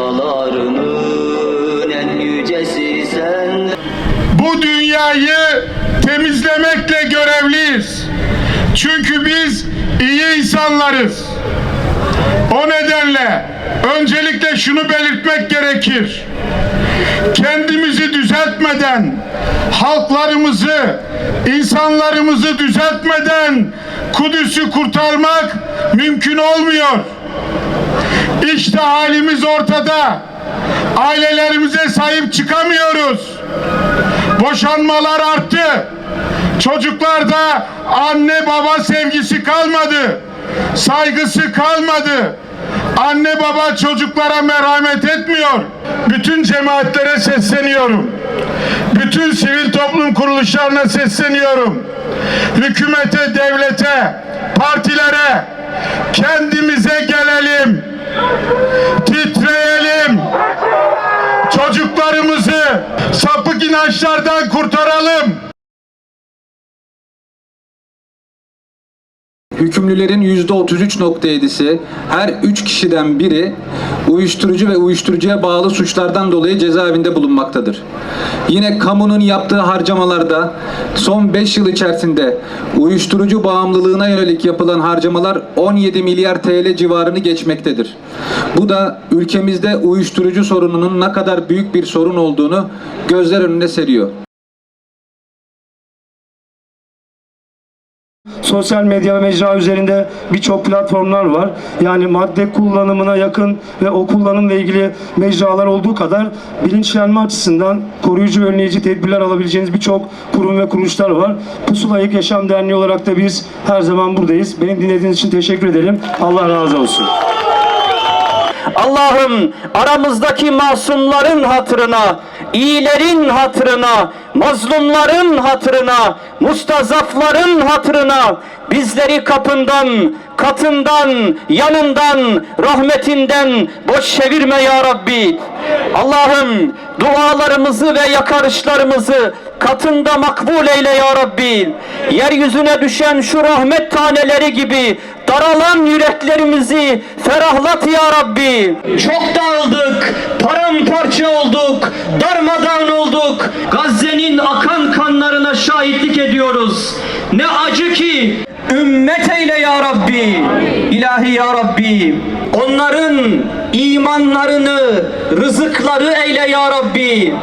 Dağlarının en yücesi sen. Bu dünyayı temizlemekle görevliyiz. Çünkü biz iyi insanlarız. O nedenle öncelikle şunu belirtmek gerekir. Kendimizi düzeltmeden, halklarımızı, insanlarımızı düzeltmeden Kudüs'ü kurtarmak mümkün olmuyor. İşte halimiz ortada. Ailelerimize sahip çıkamıyoruz. Boşanmalar arttı. Çocuklarda anne baba sevgisi kalmadı. Saygısı kalmadı. Anne baba çocuklara merhamet etmiyor. Bütün cemaatlere sesleniyorum. Bütün sivil toplum kuruluşlarına sesleniyorum. Hükümete, devlete, partilere kendimize gelelim. Titreyelim. Çocuklarımızı sapık inançlardan kurtaralım. Hükümlülerin %33.7'si, her 3 kişiden biri uyuşturucu ve uyuşturucuya bağlı suçlardan dolayı cezaevinde bulunmaktadır. Yine kamunun yaptığı harcamalarda son 5 yıl içerisinde uyuşturucu bağımlılığına yönelik yapılan harcamalar 17 milyar TL civarını geçmektedir. Bu da ülkemizde uyuşturucu sorununun ne kadar büyük bir sorun olduğunu gözler önüne seriyor. Sosyal medya ve mecra üzerinde birçok platformlar var. Yani madde kullanımına yakın ve o kullanımla ilgili mecralar olduğu kadar bilinçlenme açısından koruyucu ve önleyici tedbirler alabileceğiniz birçok kurum ve kuruluşlar var. Pusula İlk Yaşam Derneği olarak da biz her zaman buradayız. Beni dinlediğiniz için teşekkür ederim. Allah razı olsun. Allah'ım aramızdaki masumların hatırına, iyilerin hatırına, mazlumların hatırına, mustazafların hatırına bizleri kapından, katından, yanından, rahmetinden boş çevirme ya Rabbi. Allah'ım dualarımızı ve yakarışlarımızı katında makbul eyle ya Rabbi. Yeryüzüne düşen şu rahmet taneleri gibi daralan yüreklerimizi ferahlat ya Rabbi. Çok dağıldık, paramparça olduk, darmadağın olduk. Gazze'nin akan kanlarına şahitlik ediyoruz. Ne acı ki ümmet eyle ya Rabbi. İlahi ya Rabbi. Onların imanlarını, rızıkları eyle ya Rabbi.